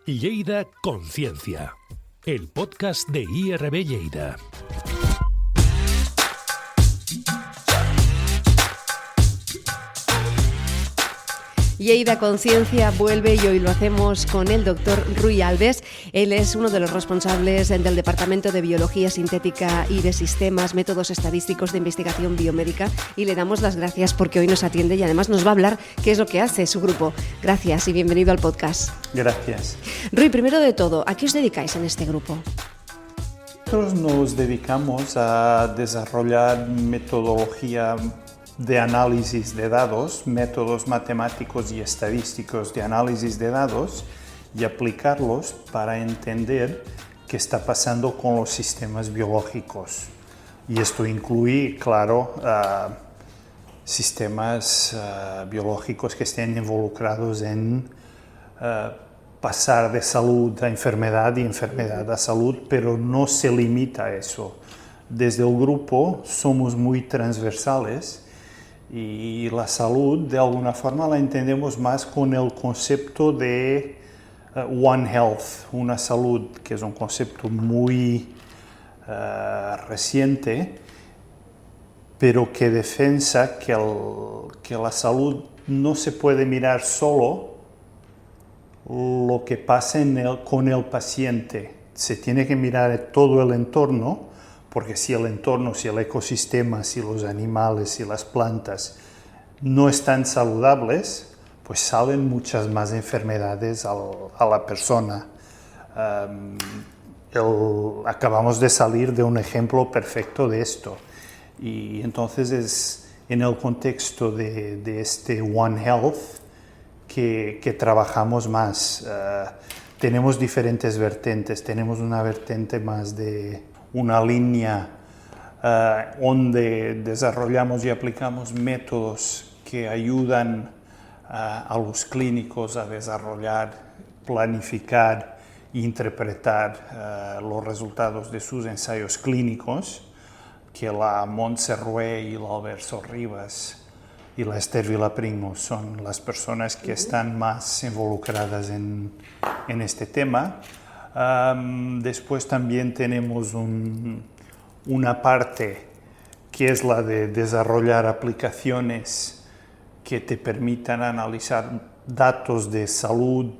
Lleida Conciencia, el podcast de IRB Lleida. Lleida Conciencia vuelve y hoy lo hacemos con el doctor Rui Alves. Él es uno de los responsables del Departamento de Biología Sintética y de Sistemas, Métodos Estadísticos de Investigación Biomédica, y le damos las gracias porque hoy nos atiende y además nos va a hablar qué es lo que hace su grupo. Gracias y bienvenido al podcast. Gracias. Rui, primero de todo, ¿a qué os dedicáis en este grupo? Nosotros nos dedicamos a desarrollar metodología de análisis de datos, métodos matemáticos y estadísticos de análisis de datos y aplicarlos para entender qué está pasando con los sistemas biológicos. Y esto incluye, claro, sistemas biológicos que estén involucrados en pasar de salud a enfermedad y enfermedad a salud, pero no se limita a eso. Desde el grupo somos muy transversales y la salud, de alguna forma, la entendemos más con el concepto de One Health, una salud, que es un concepto muy reciente, pero que defiende que la salud no se puede mirar solo lo que pasa con el paciente. Se tiene que mirar todo el entorno, porque si el entorno, si el ecosistema, si los animales, si las plantas no están saludables, pues salen muchas más enfermedades a la persona. Acabamos de salir de un ejemplo perfecto de esto. Y entonces es en el contexto de este One Health que trabajamos más. Tenemos diferentes vertientes. Tenemos una vertiente más de una línea donde desarrollamos y aplicamos métodos que ayudan a los clínicos a desarrollar, planificar e interpretar los resultados de sus ensayos clínicos, que la Montse Rué y la Alberto Rivas y la Esther Vilaprimo son las personas que están más involucradas en este tema. Después también tenemos una parte que es la de desarrollar aplicaciones que te permitan analizar datos de salud,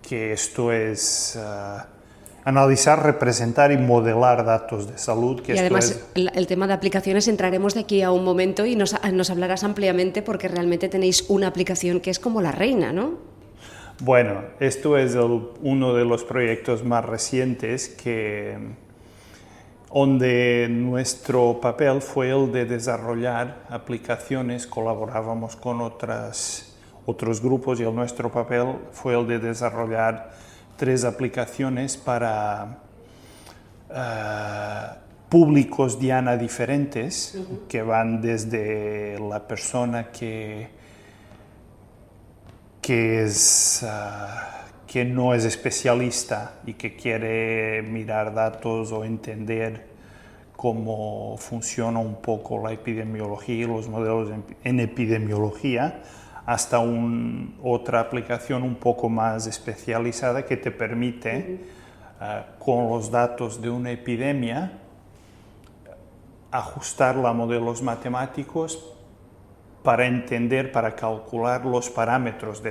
que esto es analizar, representar y modelar datos de salud. Que y además el tema de aplicaciones entraremos de aquí a un momento y nos hablarás ampliamente porque realmente tenéis una aplicación que es como la reina, ¿no? Bueno, esto es uno de los proyectos más recientes donde nuestro papel fue el de desarrollar aplicaciones. Colaborábamos con otros grupos y nuestro papel fue el de desarrollar 3 aplicaciones para públicos diana diferentes, que van desde la persona que no es especialista y que quiere mirar datos o entender cómo funciona un poco la epidemiología y los modelos en epidemiología, hasta otra aplicación un poco más especializada que te permite, con los datos de una epidemia, ajustarla a modelos matemáticos para entender, para calcular los parámetros de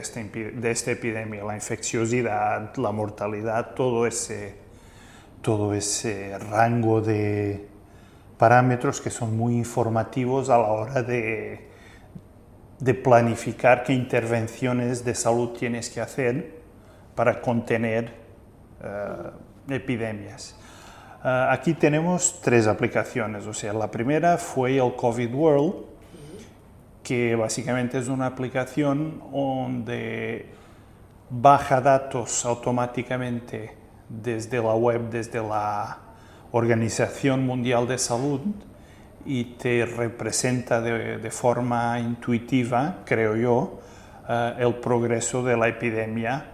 esta epidemia, la infecciosidad, la mortalidad, todo ese rango de parámetros que son muy informativos a la hora de planificar qué intervenciones de salud tienes que hacer para contener epidemias. Aquí tenemos 3 aplicaciones, o sea, la primera fue el COVID World, que básicamente es una aplicación donde baja datos automáticamente desde la web, desde la Organización Mundial de Salud, y te representa de forma intuitiva, creo yo, el progreso de la epidemia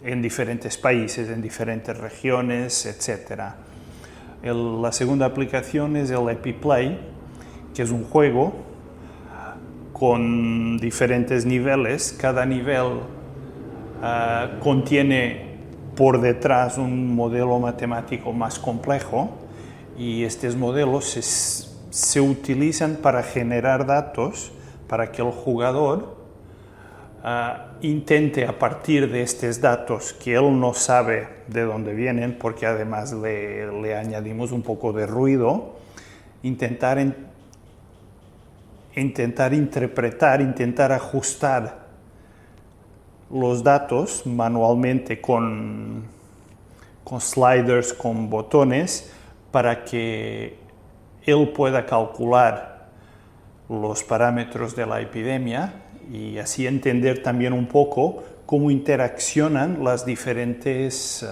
en diferentes países, en diferentes regiones, etc. La segunda aplicación es el EpiPlay, que es un juego con diferentes niveles. Cada nivel contiene por detrás un modelo matemático más complejo y estos modelos se utilizan para generar datos para que el jugador intente, a partir de estos datos que él no sabe de dónde vienen, porque además le añadimos un poco de ruido, intentar interpretar, intentar ajustar los datos manualmente con sliders, con botones, para que él pueda calcular los parámetros de la epidemia y así entender también un poco cómo interaccionan los diferentes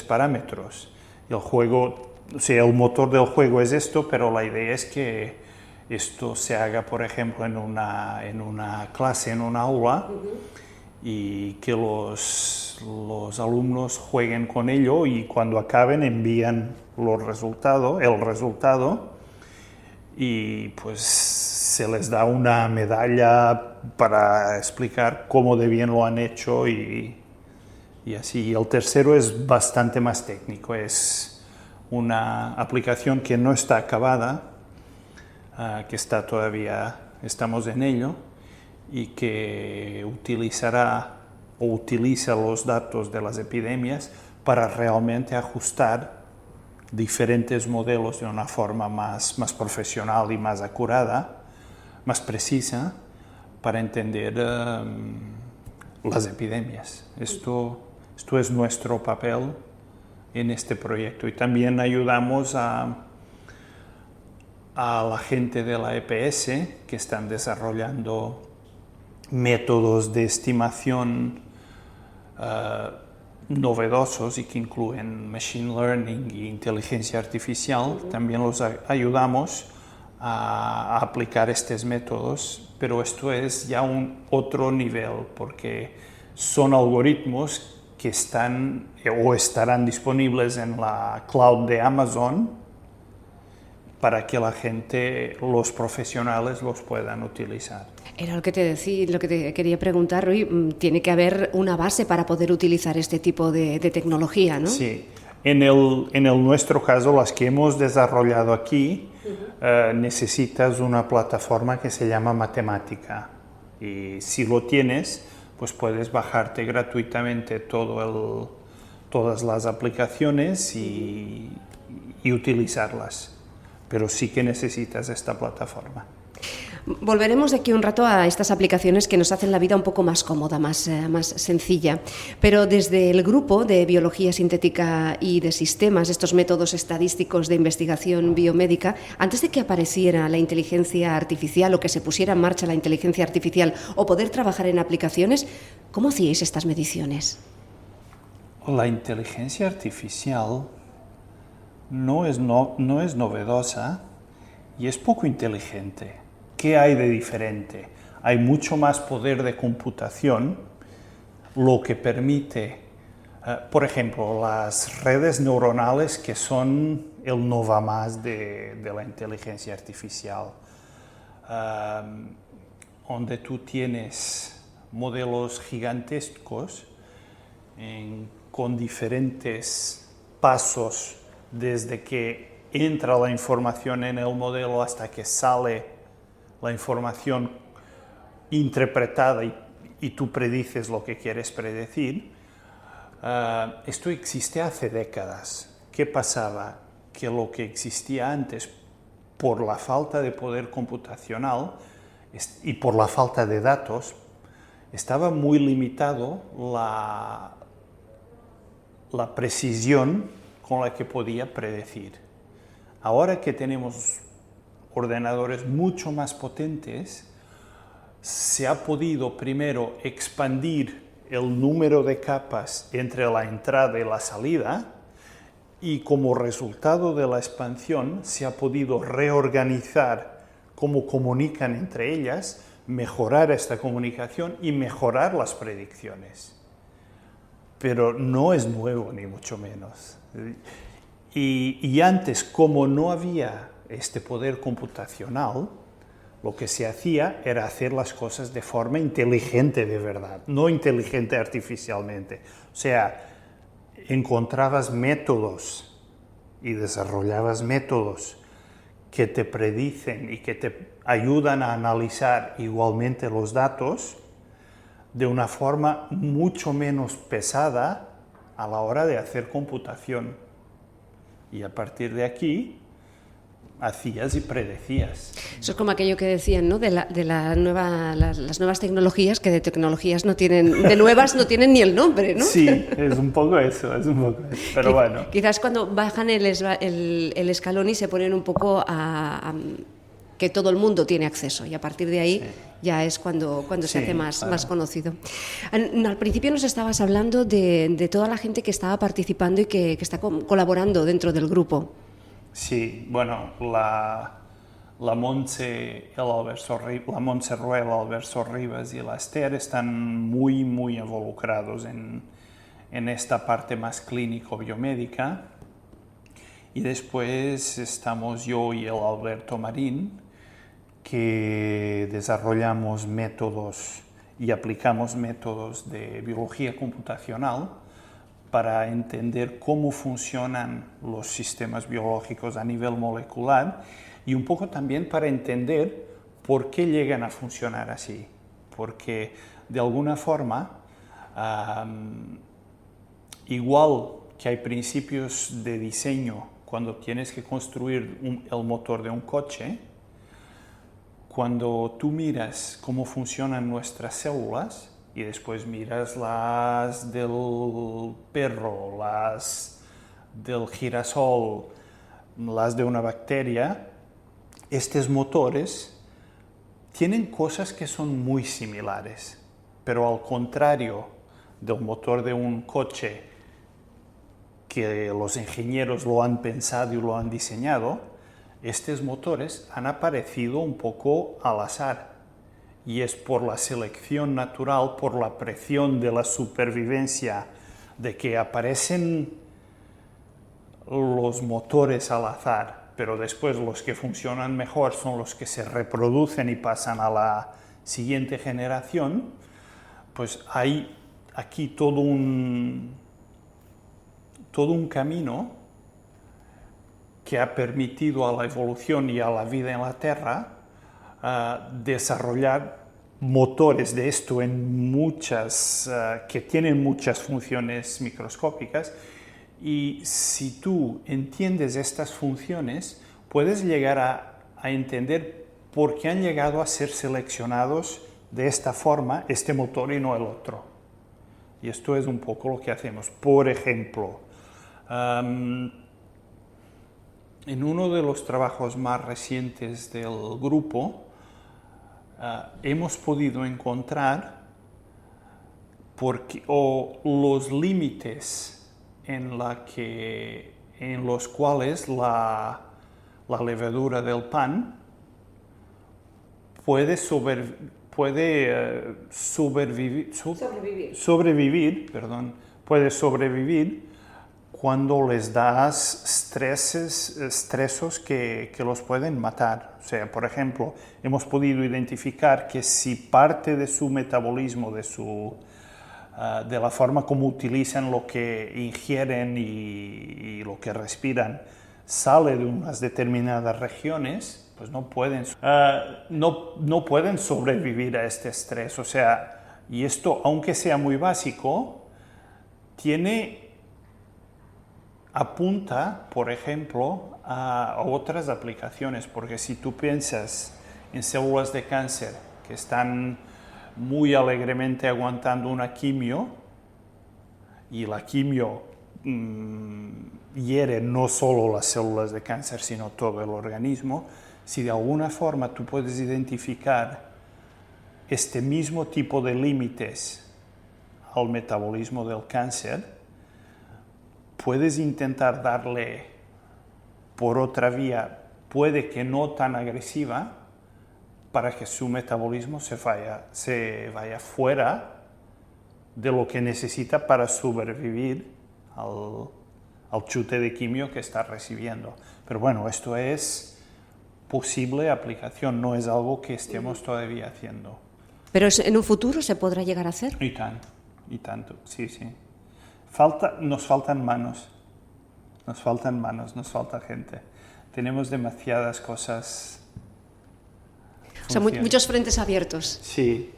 parámetros. El juego, o sea, el motor del juego es esto, pero la idea es que esto se haga, por ejemplo, en una clase, en un aula, y que los alumnos jueguen con ello y cuando acaben envían el resultado y pues se les da una medalla para explicar cómo de bien lo han hecho y así. Y el tercero es bastante más técnico, es una aplicación que no está acabada, que estamos en ello y que utiliza los datos de las epidemias para realmente ajustar diferentes modelos de una forma más profesional y más acurada, más precisa, para entender las epidemias. Esto es nuestro papel en este proyecto y también ayudamos a la gente de la EPS que están desarrollando métodos de estimación novedosos y que incluyen machine learning e inteligencia artificial. También los ayudamos a aplicar estos métodos, pero esto es ya un otro nivel porque son algoritmos que están o estarán disponibles en la cloud de Amazon para que la gente, los profesionales, los puedan utilizar. Era lo que te decía, lo que te quería preguntar, Rui. Tiene que haber una base para poder utilizar este tipo de tecnología, ¿no? Sí. En nuestro caso, las que hemos desarrollado aquí, necesitas una plataforma que se llama Matemática. Y si lo tienes, pues puedes bajarte gratuitamente todas las aplicaciones y utilizarlas. Pero sí que necesitas esta plataforma. Volveremos de aquí un rato a estas aplicaciones que nos hacen la vida un poco más cómoda, más sencilla. Pero desde el grupo de Biología Sintética y de Sistemas, estos métodos estadísticos de investigación biomédica, antes de que apareciera la inteligencia artificial o que se pusiera en marcha la inteligencia artificial o poder trabajar en aplicaciones, ¿cómo hacíais estas mediciones? La inteligencia artificial no es novedosa y es poco inteligente. ¿Qué hay de diferente? Hay mucho más poder de computación, lo que permite, por ejemplo, las redes neuronales que son el no va más de la inteligencia artificial, donde tú tienes modelos gigantescos con diferentes pasos desde que entra la información en el modelo hasta que sale la información interpretada y tú predices lo que quieres predecir. Esto existe hace décadas. ¿Qué pasaba? Que lo que existía antes, por la falta de poder computacional y por la falta de datos, estaba muy limitado la precisión con la que podía predecir. Ahora que tenemos ordenadores mucho más potentes, se ha podido primero expandir el número de capas entre la entrada y la salida y como resultado de la expansión se ha podido reorganizar cómo comunican entre ellas, mejorar esta comunicación y mejorar las predicciones. Pero no es nuevo, ni mucho menos. Y antes, como no había este poder computacional, Lo que se hacía era hacer las cosas de forma inteligente de verdad, no inteligente artificialmente. O sea, encontrabas métodos y desarrollabas métodos que te predicen y que te ayudan a analizar igualmente los datos de una forma mucho menos pesada a la hora de hacer computación. Y a partir de aquí hacías y predecías. Eso es como aquello que decían, ¿no? las nuevas tecnologías, que de tecnologías no tienen, de nuevas no tienen ni el nombre, ¿no? Sí, es un poco eso, pero bueno. Quizás cuando bajan el escalón y se ponen un poco a que todo el mundo tiene acceso, y a partir de ahí ya es cuando se hace más conocido. Al principio nos estabas hablando de toda la gente que estaba participando y que está colaborando dentro del grupo. Sí, bueno, la Montse Ruel, el Albert Sorribas y la Esther están muy involucrados en esta parte más clínico-biomédica. Y después estamos yo y el Alberto Marín, que desarrollamos métodos y aplicamos métodos de biología computacional para entender cómo funcionan los sistemas biológicos a nivel molecular y un poco también para entender por qué llegan a funcionar así. Porque de alguna forma, igual que hay principios de diseño cuando tienes que construir el motor de un coche, cuando tú miras cómo funcionan nuestras células y después miras las del perro, las del girasol, las de una bacteria, estos motores tienen cosas que son muy similares, pero al contrario del motor de un coche, que los ingenieros lo han pensado y lo han diseñado, estos motores han aparecido un poco al azar. Y es por la selección natural, por la presión de la supervivencia, de que aparecen los motores al azar, pero después los que funcionan mejor son los que se reproducen y pasan a la siguiente generación. Pues hay aquí todo un camino que ha permitido a la evolución y a la vida en la Tierra desarrollar motores de esto que tienen muchas funciones microscópicas, y si tú entiendes estas funciones puedes llegar a entender por qué han llegado a ser seleccionados de esta forma este motor y no el otro. Y esto es un poco lo que hacemos. Por ejemplo, en uno de los trabajos más recientes del grupo, hemos podido encontrar los límites en los cuales la levadura del pan puede sobrevivir cuando les das estresos que los pueden matar. O sea, por ejemplo, hemos podido identificar que si parte de su metabolismo, de la forma como utilizan lo que ingieren y lo que respiran, sale de unas determinadas regiones, pues no pueden sobrevivir a este estrés. O sea, y esto, aunque sea muy básico, apunta, por ejemplo, a otras aplicaciones, porque si tú piensas en células de cáncer que están muy alegremente aguantando una quimio, y la quimio hiere no solo las células de cáncer, sino todo el organismo, si de alguna forma tú puedes identificar este mismo tipo de límites al metabolismo del cáncer, puedes intentar darle por otra vía, puede que no tan agresiva, para que su metabolismo se vaya fuera de lo que necesita para sobrevivir al chute de quimio que está recibiendo. Pero bueno, esto es posible aplicación, no es algo que estemos todavía haciendo. ¿Pero en un futuro se podrá llegar a hacer? Y tanto, sí. Nos faltan manos, nos falta gente. Tenemos demasiadas cosas. O sea, muchos frentes abiertos. Sí.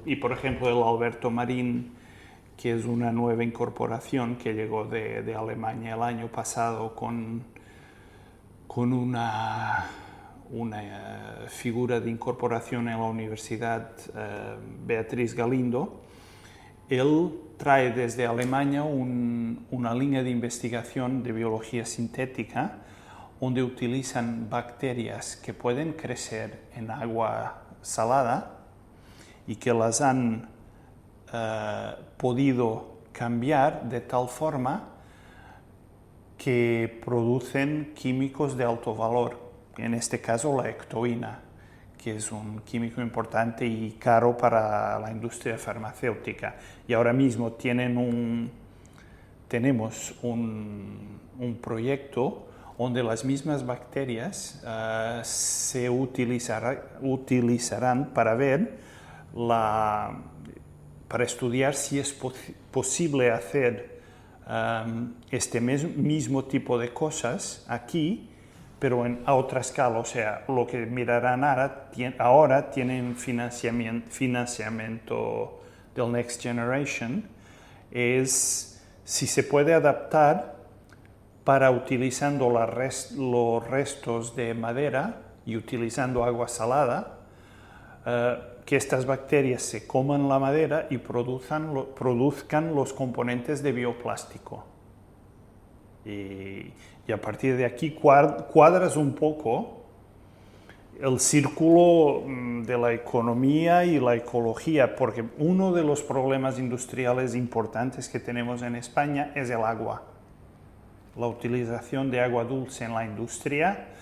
Y por ejemplo el Alberto Marín, que es una nueva incorporación que llegó de Alemania el año pasado con una figura de incorporación en la Universidad Beatriz Galindo. Él trae desde Alemania una línea de investigación de biología sintética donde utilizan bacterias que pueden crecer en agua salada y que las han podido cambiar de tal forma que producen químicos de alto valor, en este caso la ectoína, que es un químico importante y caro para la industria farmacéutica. Y ahora mismo tenemos un proyecto donde las mismas bacterias se utilizarán para ver para estudiar si es posible hacer este mismo tipo de cosas aquí, pero a otra escala. O sea, lo que mirarán ahora tienen financiamiento del Next Generation, es si se puede adaptar para utilizando los restos de madera y utilizando agua salada, que estas bacterias se coman la madera y produzcan los componentes de bioplástico. Y a partir de aquí cuadras un poco el círculo de la economía y la ecología, porque uno de los problemas industriales importantes que tenemos en España es el agua. La utilización de agua dulce en la industria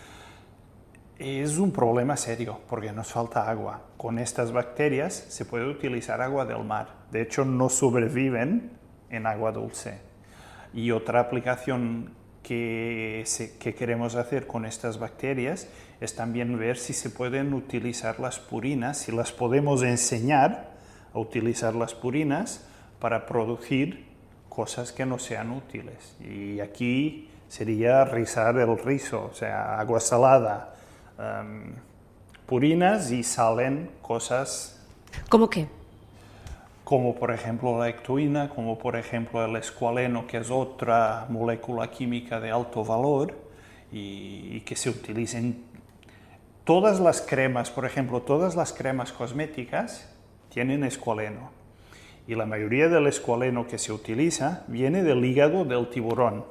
es un problema serio porque nos falta agua. Con estas bacterias se puede utilizar agua del mar. De hecho, no sobreviven en agua dulce. Y otra aplicación que queremos hacer con estas bacterias es también ver si se pueden utilizar las purinas, si las podemos enseñar a utilizar las purinas para producir cosas que no sean útiles. Y aquí sería rizar el rizo, o sea, agua salada, purinas y salen cosas... ¿Cómo qué? Como por ejemplo la ectoína, como por ejemplo el escualeno, que es otra molécula química de alto valor y que se utilizan todas las cremas, por ejemplo, todas las cremas cosméticas tienen escualeno. Y la mayoría del escualeno que se utiliza viene del hígado del tiburón.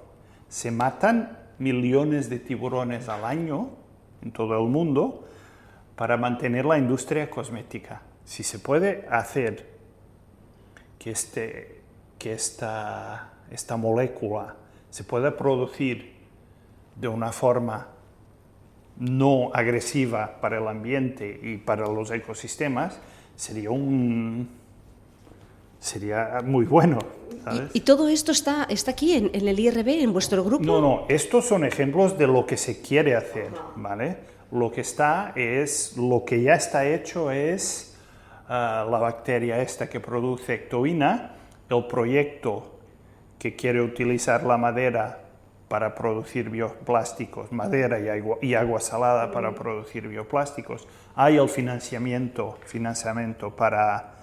Se matan millones de tiburones al año en todo el mundo para mantener la industria cosmética. Si se puede hacer que esta molécula se pueda producir de una forma no agresiva para el ambiente y para los ecosistemas, sería muy bueno, ¿sabes? ¿Y todo esto está aquí en el IRB, en vuestro grupo? No, estos son ejemplos de lo que se quiere hacer, ¿vale? Lo que ya está hecho es la bacteria esta que produce ectoína, el proyecto que quiere utilizar la madera para producir bioplásticos, madera y agua salada para producir bioplásticos. Hay el financiamiento para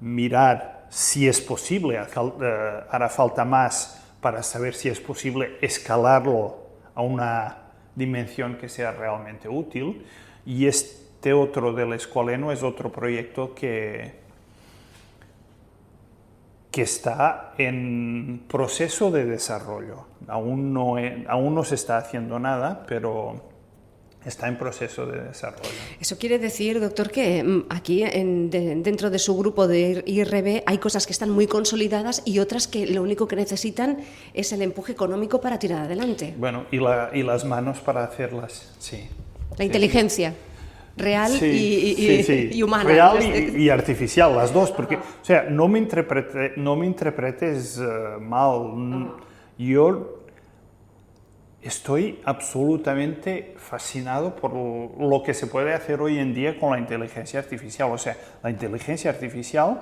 mirar si es posible, hará falta más para saber si es posible escalarlo a una dimensión que sea realmente útil. Y este otro del escualeno es otro proyecto que está en proceso de desarrollo. Aún no se está haciendo nada, pero está en proceso de desarrollo. Eso quiere decir, doctor, que aquí dentro de su grupo de IRB hay cosas que están muy consolidadas y otras que lo único que necesitan es el empuje económico para tirar adelante. Bueno, y las manos para hacerlas, sí. La inteligencia. Real y humana. Real y artificial, las dos, porque, o sea, no me interpretes mal. Yo Estoy absolutamente fascinado por lo que se puede hacer hoy en día con la inteligencia artificial. O sea, la inteligencia artificial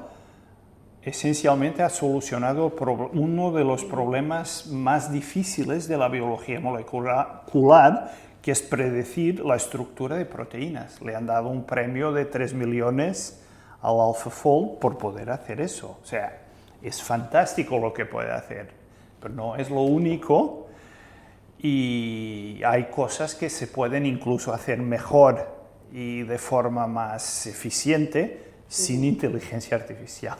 esencialmente ha solucionado uno de los problemas más difíciles de la biología molecular, que es predecir la estructura de proteínas. Le han dado un premio de 3 millones al AlphaFold por poder hacer eso. O sea, es fantástico lo que puede hacer, pero no es lo único. Y hay cosas que se pueden incluso hacer mejor y de forma más eficiente sin inteligencia artificial.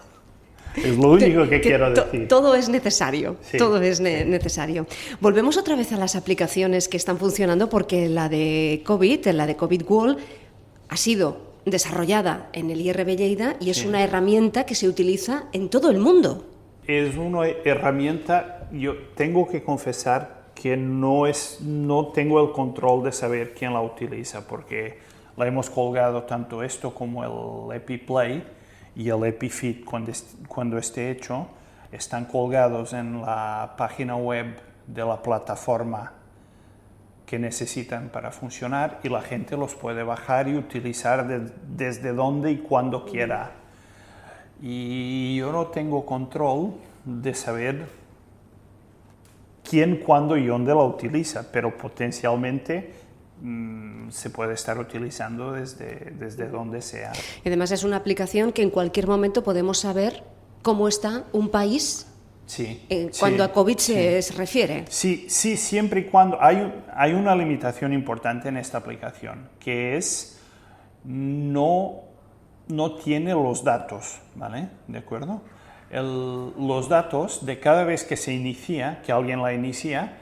Es lo único que quiero decir. Todo es necesario, Sí, todo es necesario. Volvemos otra vez a las aplicaciones que están funcionando, porque la de COVID World, ha sido desarrollada en el IRB Lleida y es una herramienta que se utiliza en todo el mundo. Es una herramienta, yo tengo que confesar que no tengo el control de saber quién la utiliza, porque la hemos colgado tanto esto como el EpiPlay y el EpiFit cuando esté hecho, están colgados en la página web de la plataforma que necesitan para funcionar, y la gente los puede bajar y utilizar desde donde y cuando quiera. Y yo no tengo control de saber quién, cuándo y dónde la utiliza, pero potencialmente se puede estar utilizando desde donde sea. Y además es una aplicación que en cualquier momento podemos saber cómo está un país cuando a COVID se refiere. Sí, siempre y cuando hay una limitación importante en esta aplicación, que es no tiene los datos, ¿vale? ¿De acuerdo? Los datos de cada vez que se inicia, que alguien la inicia,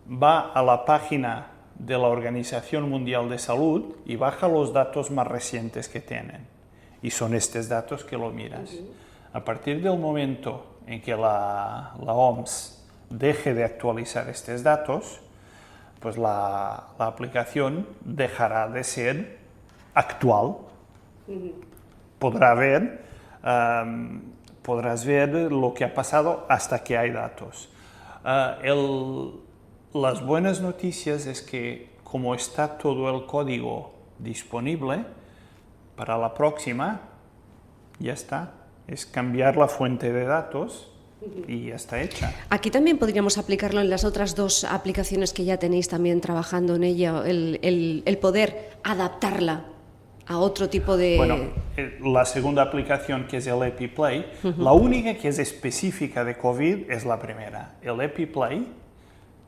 va a la página de la Organización Mundial de Salud y baja los datos más recientes que tienen. Y son estos datos que lo miras. A partir del momento en que la OMS deje de actualizar estos datos, pues la aplicación dejará de ser actual. Podrás ver lo que ha pasado hasta que hay datos. Las buenas noticias es que, como está todo el código disponible, para la próxima ya está. Es cambiar la fuente de datos y ya está hecha. Aquí también podríamos aplicarlo en las otras dos aplicaciones que ya tenéis también trabajando en ella, el poder adaptarla a otro tipo de... Bueno, la segunda aplicación, que es el EpiPlay, la única que es específica de COVID es la primera. El EpiPlay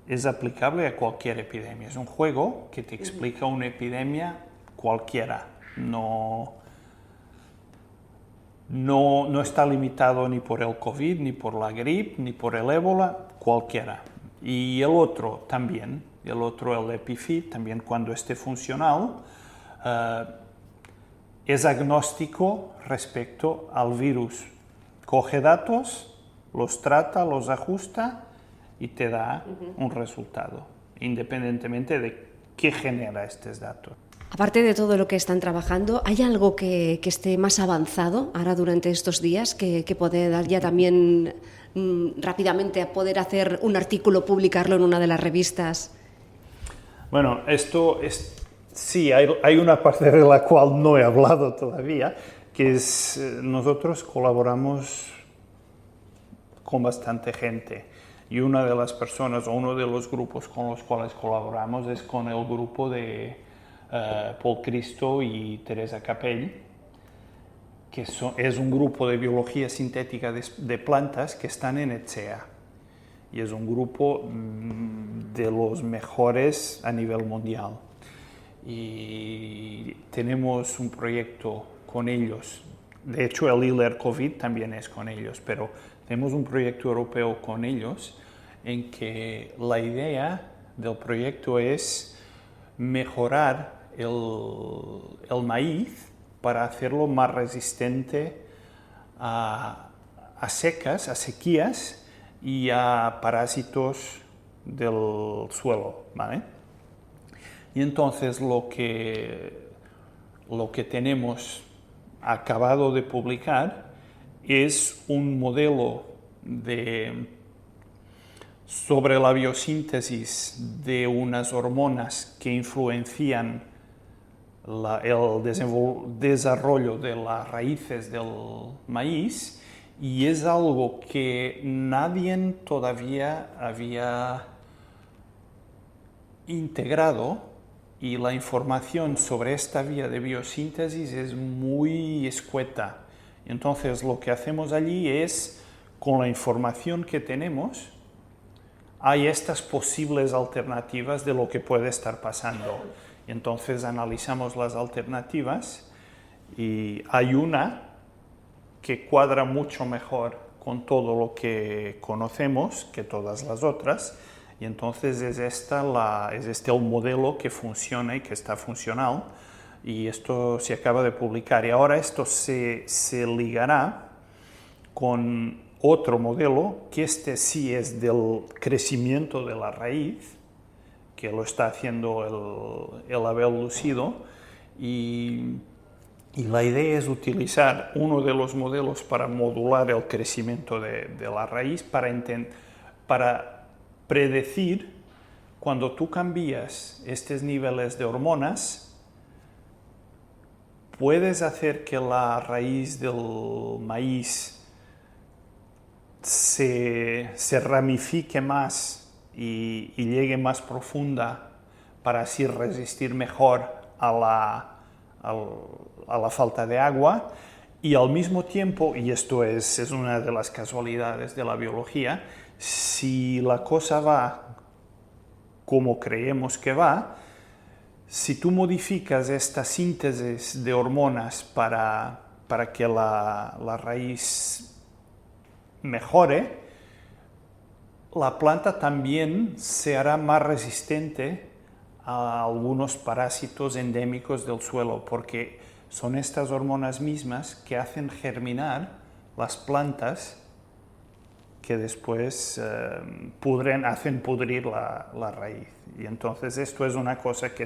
es aplicable a cualquier epidemia. Es un juego que te explica una epidemia cualquiera. No está limitado ni por el COVID, ni por la gripe, ni por el ébola, cualquiera. Y el otro también, el EpiFit, también cuando esté funcional, es agnóstico respecto al virus. Coge datos, los trata, los ajusta y te da un resultado, independientemente de qué genera estos datos. Aparte de todo lo que están trabajando, ¿hay algo que esté más avanzado ahora durante estos días que puede dar ya también rápidamente a poder hacer un artículo, publicarlo en una de las revistas? Bueno, esto es... Sí, hay una parte de la cual no he hablado todavía, que es nosotros colaboramos con bastante gente, y una de las personas o uno de los grupos con los cuales colaboramos es con el grupo de Paul Cristo y Teresa Capell, que es un grupo de biología sintética de plantas que están en ETSEA, y es un grupo de los mejores a nivel mundial. Y tenemos un proyecto con ellos. De hecho, el ILER COVID también es con ellos, pero tenemos un proyecto europeo con ellos en que la idea del proyecto es mejorar el maíz para hacerlo más resistente a secas, a sequías y a parásitos del suelo, ¿vale? Y entonces lo que tenemos acabado de publicar es un modelo de sobre la biosíntesis de unas hormonas que influencian el desarrollo de las raíces del maíz, y es algo que nadie todavía había integrado, y la información sobre esta vía de biosíntesis es muy escueta. Entonces lo que hacemos allí es, con la información que tenemos, hay estas posibles alternativas de lo que puede estar pasando. Entonces analizamos las alternativas y hay una que cuadra mucho mejor con todo lo que conocemos que todas las otras, y entonces es este el modelo que funciona y que está funcional, y esto se acaba de publicar. Y ahora esto se ligará con otro modelo, que este sí es del crecimiento de la raíz, que lo está haciendo el Abel Lucido, y la idea es utilizar uno de los modelos para modular el crecimiento de la raíz, para predecir cuando tú cambias estos niveles de hormonas, puedes hacer que la raíz del maíz se ramifique más y llegue más profunda, para así resistir mejor a la falta de agua, y al mismo tiempo, y esto es una de las casualidades de la biología, si la cosa va como creemos que va, si tú modificas esta síntesis de hormonas para que la raíz mejore, la planta también se hará más resistente a algunos parásitos endémicos del suelo, porque son estas hormonas mismas que hacen germinar las plantas, que después hacen pudrir la raíz. Y entonces esto es una cosa que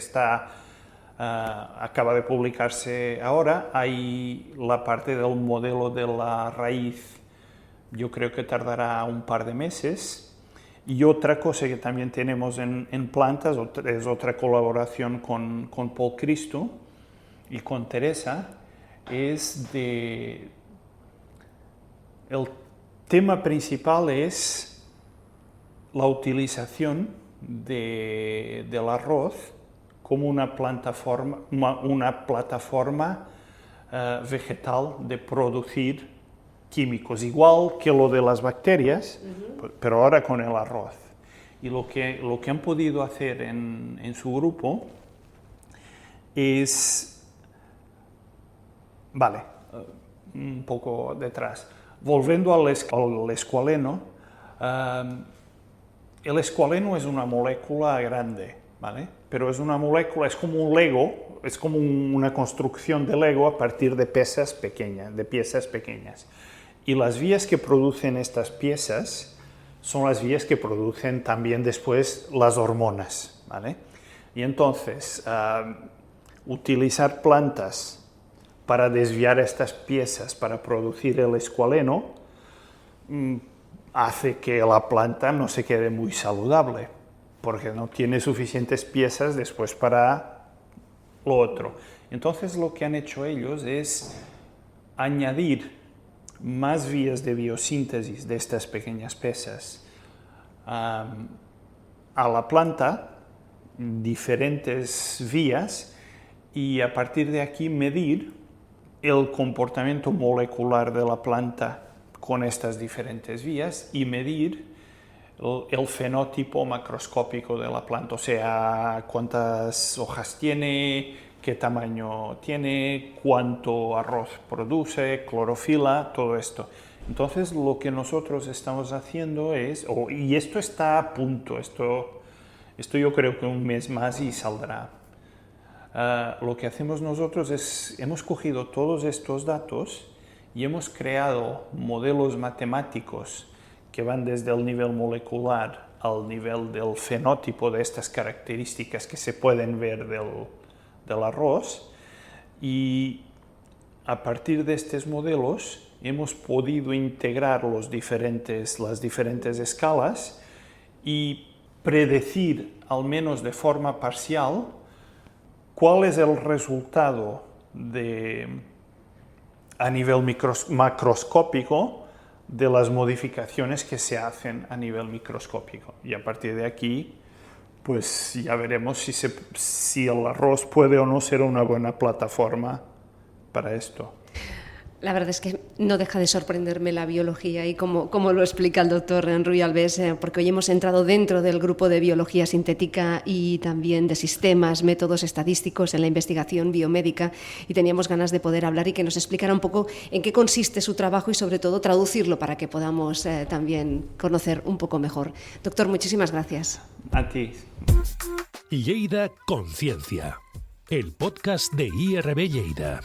acaba de publicarse ahora. Hay la parte del modelo de la raíz, yo creo que tardará un par de meses. Y otra cosa que también tenemos en plantas es otra colaboración con Paul Christo y con Teresa, es el tema principal es la utilización del arroz como una plataforma vegetal de producir químicos, igual que lo de las bacterias, pero ahora con el arroz. Y lo que han podido hacer en su grupo es, un poco detrás, volviendo al escualeno. El escualeno es una molécula grande, ¿vale? Pero es una molécula, es como un Lego, es como una construcción de Lego a partir de piezas pequeñas. Y las vías que producen estas piezas son las vías que producen también después las hormonas, ¿vale? Y entonces, utilizar plantas para desviar estas piezas para producir el escualeno hace que la planta no se quede muy saludable, porque no tiene suficientes piezas después para lo otro. Entonces lo que han hecho ellos es añadir más vías de biosíntesis de estas pequeñas piezas a la planta, diferentes vías, y a partir de aquí medir el comportamiento molecular de la planta con estas diferentes vías y medir el fenotipo macroscópico de la planta, o sea, cuántas hojas tiene, qué tamaño tiene, cuánto arroz produce, clorofila, todo esto. Entonces, lo que nosotros estamos haciendo es, y esto está a punto, esto yo creo que un mes más y saldrá. Lo que hacemos nosotros es, hemos cogido todos estos datos y hemos creado modelos matemáticos que van desde el nivel molecular al nivel del fenotipo de estas características que se pueden ver del arroz, y a partir de estos modelos hemos podido integrar las diferentes escalas y predecir, al menos de forma parcial, cuál es el resultado a nivel macroscópico de las modificaciones que se hacen a nivel microscópico. Y a partir de aquí, pues ya veremos si el arroz puede o no ser una buena plataforma para esto. La verdad es que no deja de sorprenderme la biología y como lo explica el doctor Ruy Alves, porque hoy hemos entrado dentro del grupo de biología sintética y también de sistemas, métodos estadísticos en la investigación biomédica, y teníamos ganas de poder hablar y que nos explicara un poco en qué consiste su trabajo y sobre todo traducirlo para que podamos también conocer un poco mejor. Doctor, muchísimas gracias. A ti. Lleida Conciencia, el podcast de IRB Lleida.